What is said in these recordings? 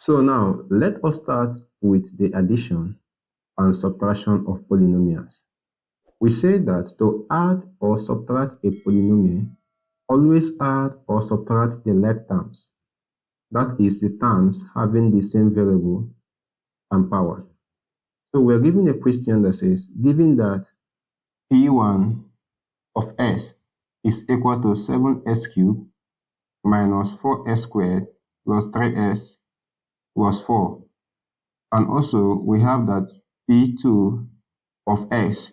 So now, let us start with the addition and subtraction of polynomials. We say that to add or subtract a polynomial, always add or subtract the like terms, that is, the terms having the same variable and power. So we're given a question that says, given that P1 of S is equal to 7s cubed minus 4s squared plus 3s plus 4. And also, we have that P2 of x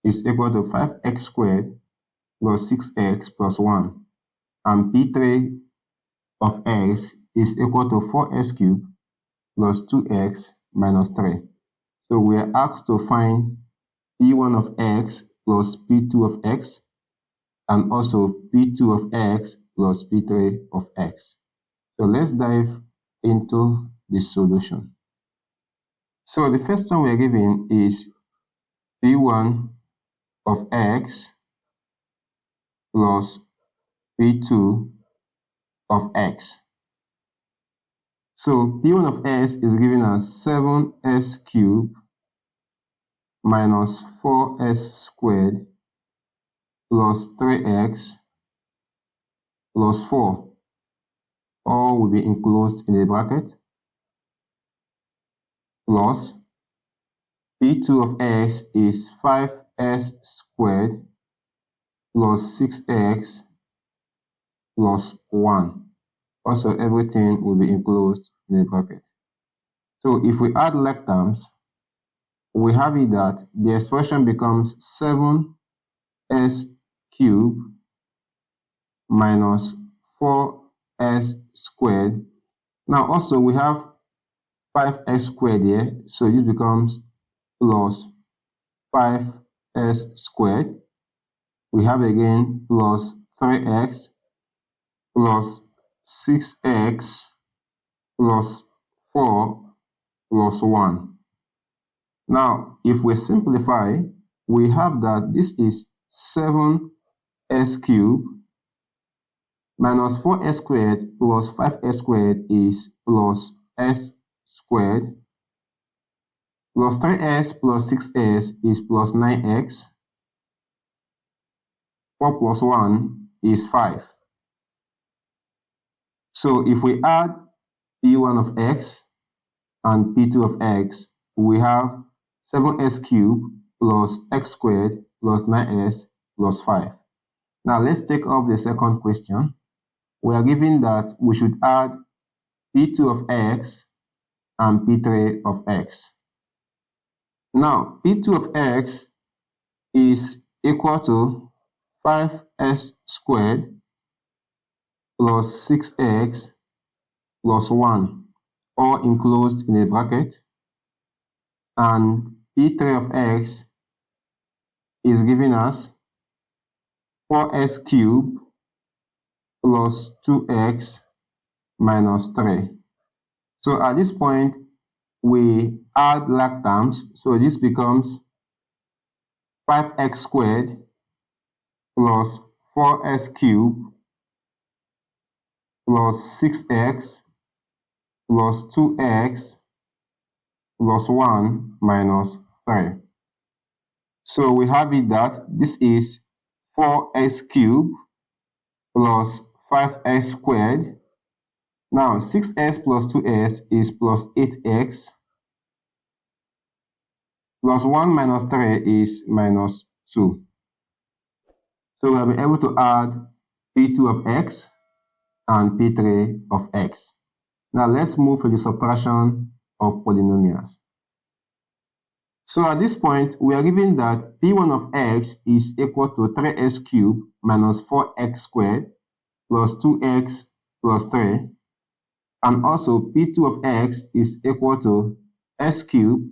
is equal to 5x squared plus 6x plus 1. And P3 of x is equal to 4s cubed plus 2x minus 3. So we are asked to find P1 of x plus P2 of x, and also P2 of x plus P3 of x. So let's dive into the solution. So the first one we're given is P1 of x plus P2 of x. So P1 of x is given as 7s cubed minus 4s squared plus 3x plus 4. All will be enclosed in a bracket, plus P2 of x is 5s squared plus 6x plus 1. Also, everything will be enclosed in a bracket. So if we add like terms, we have it that the expression becomes 7s cubed minus 4s squared. Now also we have 5x squared here, so this becomes plus 5s squared. We have again plus 3x plus 6x plus 4 plus 1. Now, if we simplify, we have that this is 7s cubed minus 4s squared plus 5s squared is plus s squared plus 3s plus 6s is plus 9x. 4 plus 1 is 5. So if we add P1 of x and P2 of x, we have 7s cubed plus x squared plus 9s plus 5. Now let's take up the second question. We are given that we should add P2 of x and P3 of x. Now P2 of x is equal to 5s squared plus 6x plus 1, all enclosed in a bracket, and P3 of x is given as 4s cubed plus 2x minus 3. So at this point, we add like terms, so this becomes 5x squared plus 4s cubed plus 6x plus 2x plus 1 minus 3. So we have it that this is 4x cubed plus 5x squared. Now 6x plus 2x is plus 8x plus 1 minus 3 is minus 2. So we have been able to add P2 of x and P3 of x. Now let's move to the subtraction of polynomials. So at this point, we are given that P1 of x is equal to 3s cubed minus 4x squared plus 2x plus 3. And also P2 of x is equal to s cubed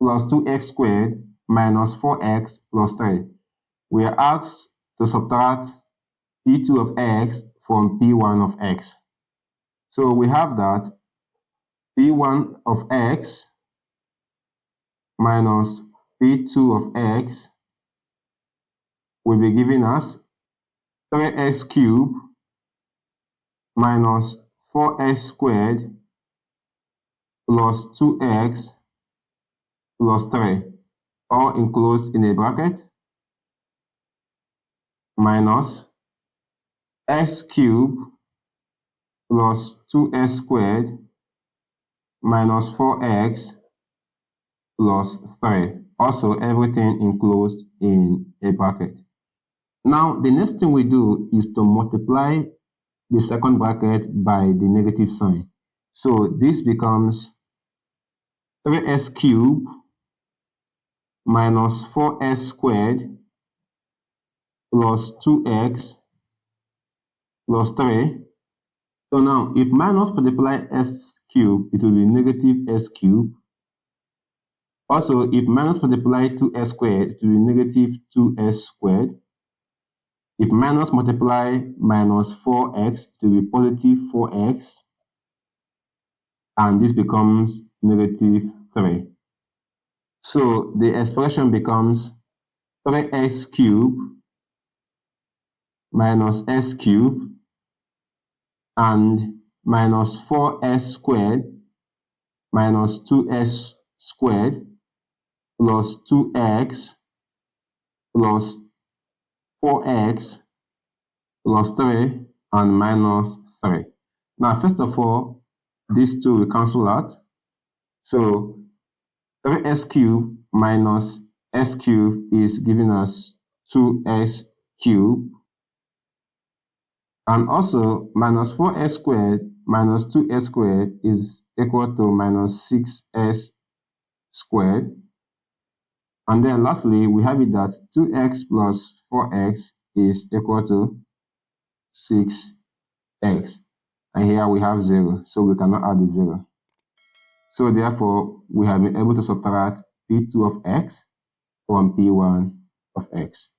plus 2x squared minus 4x plus 3. We are asked to subtract P2 of x from P1 of x. So we have that P1 of x minus P2 of x will be giving us 3x cubed minus 4x squared plus 2x plus 3, all enclosed in a bracket, minus x cubed plus 2x squared minus 4x plus 3. Also, everything enclosed in a bracket. Now, the next thing we do is to multiply the second bracket by the negative sign. So this becomes 3x cubed minus 4x squared plus 2x plus 3. So now, if minus multiply x cubed, it will be negative x cubed. Also, if minus multiply 2x squared, it will be negative 2x squared. If minus multiply minus 4x, it will be positive 4x. And this becomes negative 3. So the expression becomes 3x cubed minus x cubed and minus 4x squared minus 2x squared plus 2x plus 4x plus 3 and minus 3. Now, first of all, these two will cancel out. So 3x cubed minus x cubed is giving us 2x cubed. And also, minus 4x squared minus 2x squared is equal to minus 6x squared. And then lastly, we have it that 2x plus 4x is equal to 6x. And here we have 0, so we cannot add the 0. So therefore, we have been able to subtract P2 of x from P1 of x.